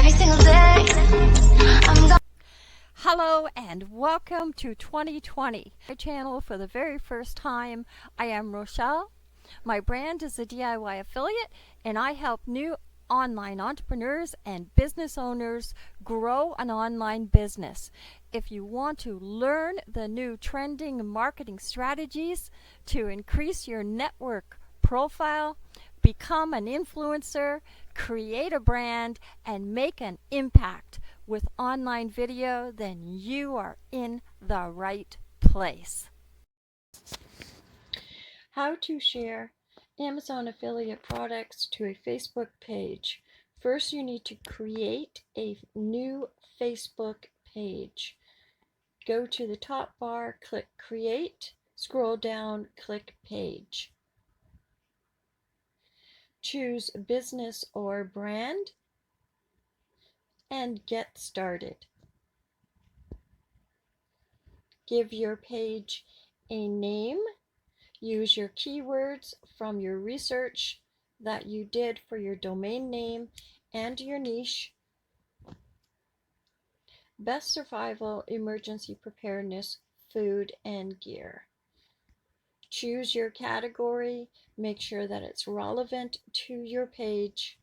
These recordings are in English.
every single day. Hello and welcome to 2020. My channel for the very first time. I am Rochelle. My brand is a DIY affiliate and I help new online entrepreneurs and business owners grow an online business. If you want to learn the new trending marketing strategies to increase your network profile, become an influencer, create a brand, and make an impact with online video, then you are in the right place. How to share Amazon affiliate products to a Facebook page. First, you need to create a new Facebook page. Go to the top bar, click Create, scroll down, click Page. Choose Business or Brand and get started. Give your page a name. Use your keywords from your research that you did for your domain name and your niche. Best survival, emergency preparedness, food, and gear. Choose your category. Make sure that it's relevant to your page.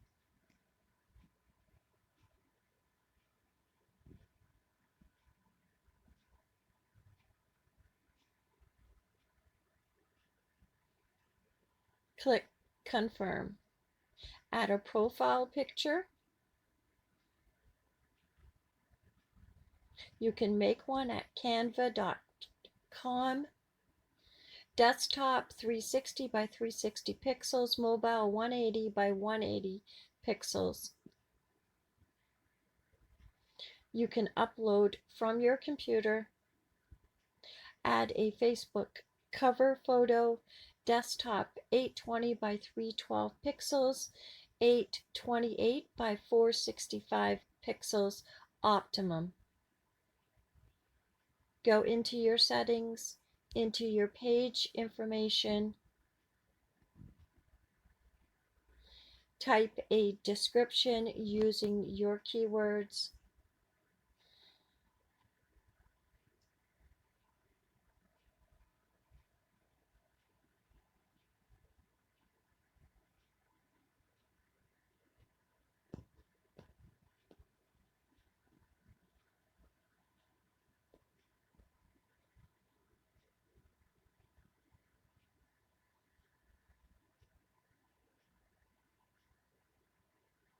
Click Confirm. Add a profile picture. You can make one at canva.com. Desktop 360 by 360 pixels, mobile 180 by 180 pixels. You can upload from your computer. Add a Facebook cover photo, desktop 820 by 312 pixels, 828 by 465 pixels optimum. Go into your settings, into your page information, type a description using your keywords.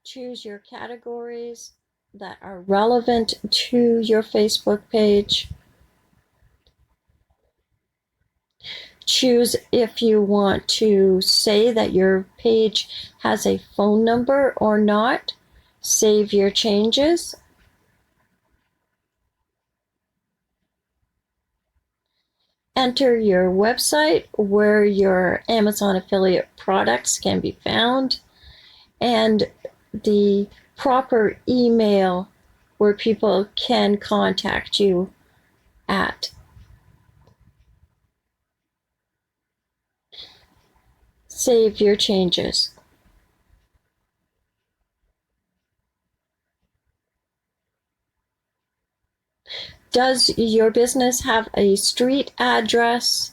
Choose your categories that are relevant to your Facebook page. Choose if you want to say that your page has a phone number or not. Save your changes. Enter your website where your Amazon affiliate products can be found and the proper email where people can contact you at. Save your changes. Does your business have a street address?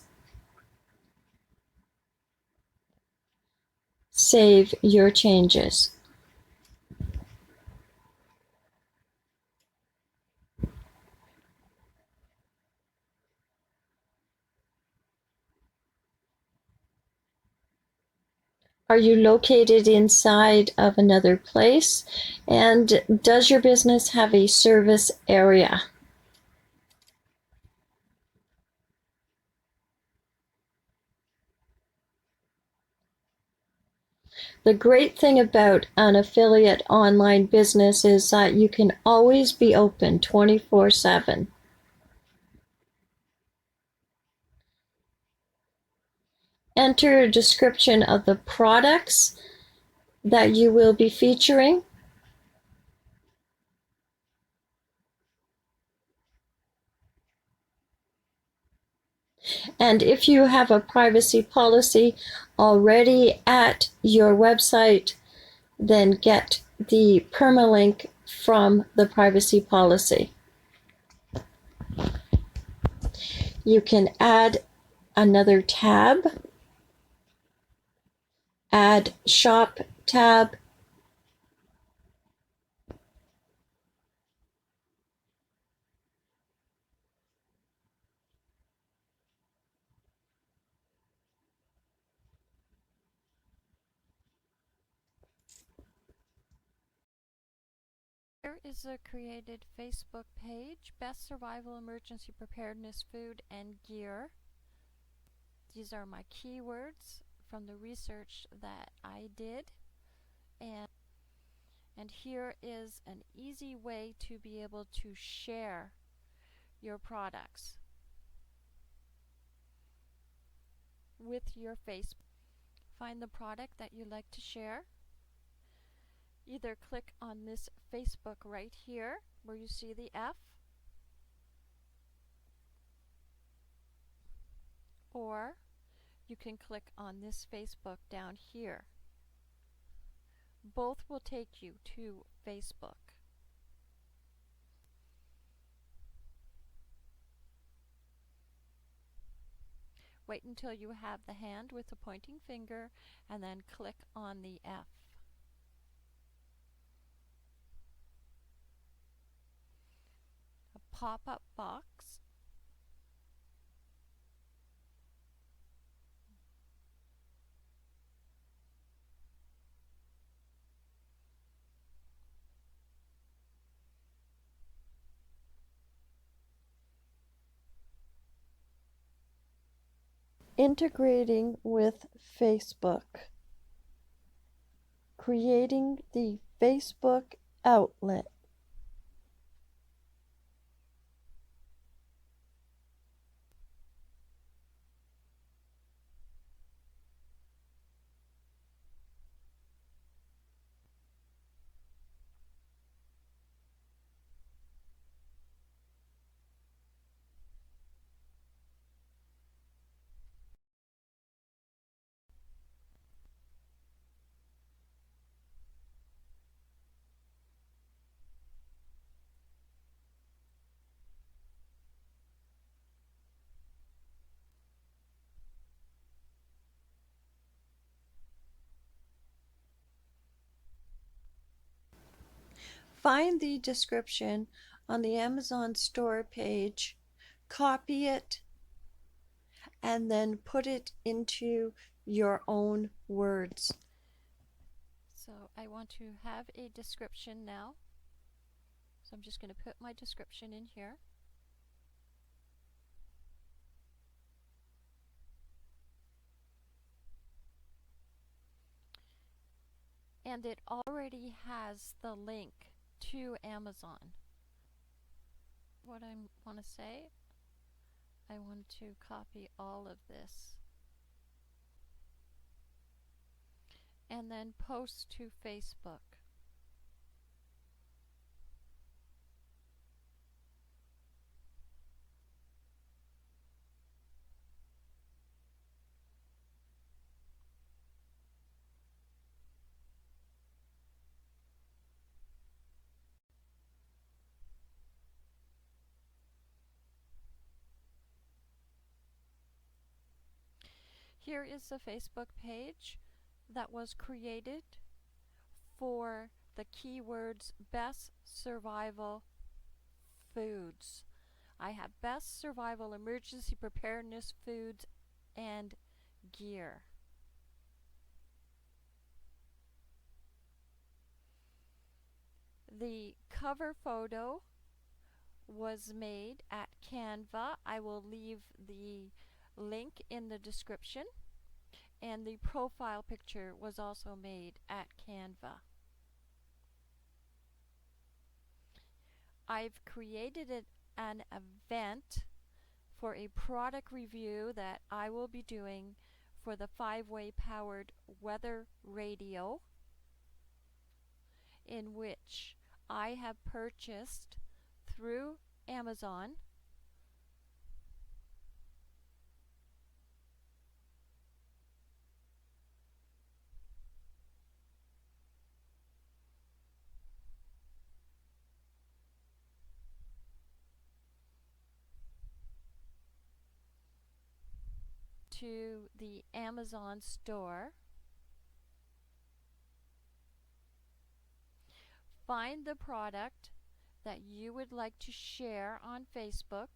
Save your changes. Are you located inside of another place? And does your business have a service area? The great thing about an affiliate online business is that you can always be open 24/7. Enter a description of the products that you will be featuring. And if you have a privacy policy already at your website, then get the permalink from the privacy policy. You can add another tab, add shop tab, Here is a created Facebook page, Best Survival Emergency Preparedness Food and Gear. These are my keywords from the research that I did. And here is an easy way to be able to share your products with your Facebook. Find the product that you like to share. Either click on this Facebook right here where you see the F, or you can click on this Facebook down here. Both will take you to Facebook. Wait until you have the hand with the pointing finger and then click on the F. A pop-up box integrating with Facebook, creating the Facebook outlet. Find the description on the Amazon store page, copy it, and then put it into your own words. So I want to have a description now. So I'm just going to put my description in here. And it already has the link to Amazon. What I want to say, I want to copy all of this and then post to Facebook. Here is the Facebook page that was created for the keywords Best Survival Foods. I have Best Survival Emergency Preparedness Foods and Gear. The cover photo was made at Canva. I will leave the link in the description. And the profile picture was also made at Canva. I've created an event for a product review that I will be doing for the 5-way powered weather radio, in which I have purchased through Amazon to the Amazon store. Find the product that you would like to share on Facebook.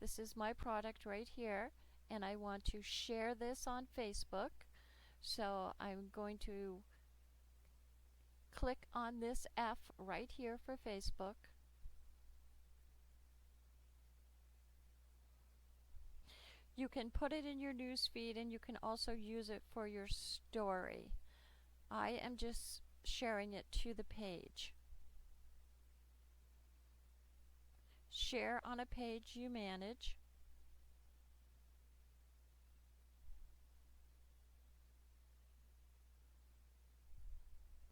This is my product right here, and I want to share this on Facebook. So I'm going to click on this F right here for Facebook. You can put it in your news feed, and you can also use it for your story. I am just sharing it to the page. Share on a page you manage.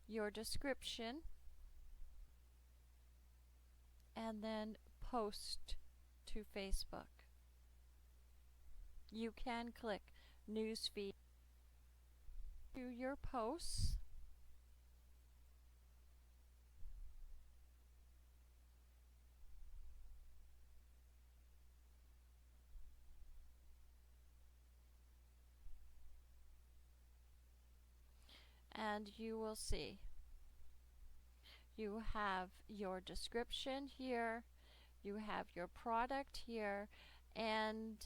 Your description, and then post to Facebook. You can click newsfeed to your posts. And you will see you have your description here, you have your product here, and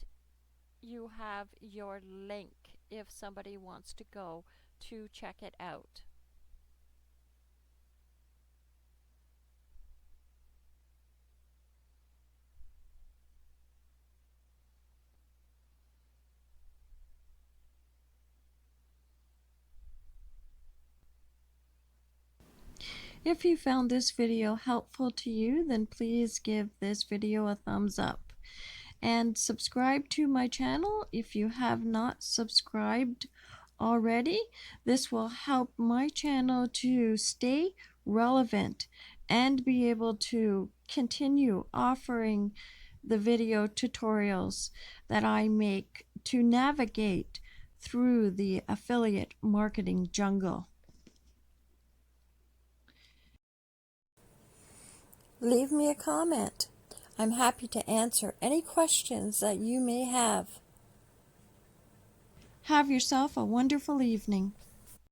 you have your link if somebody wants to go to check it out. If you found this video helpful to you, then please give this video a thumbs up. And subscribe to my channel if you have not subscribed already. This will help my channel to stay relevant and be able to continue offering the video tutorials that I make to navigate through the affiliate marketing jungle. Leave me a comment. I'm happy to answer any questions that you may have. Have yourself a wonderful evening.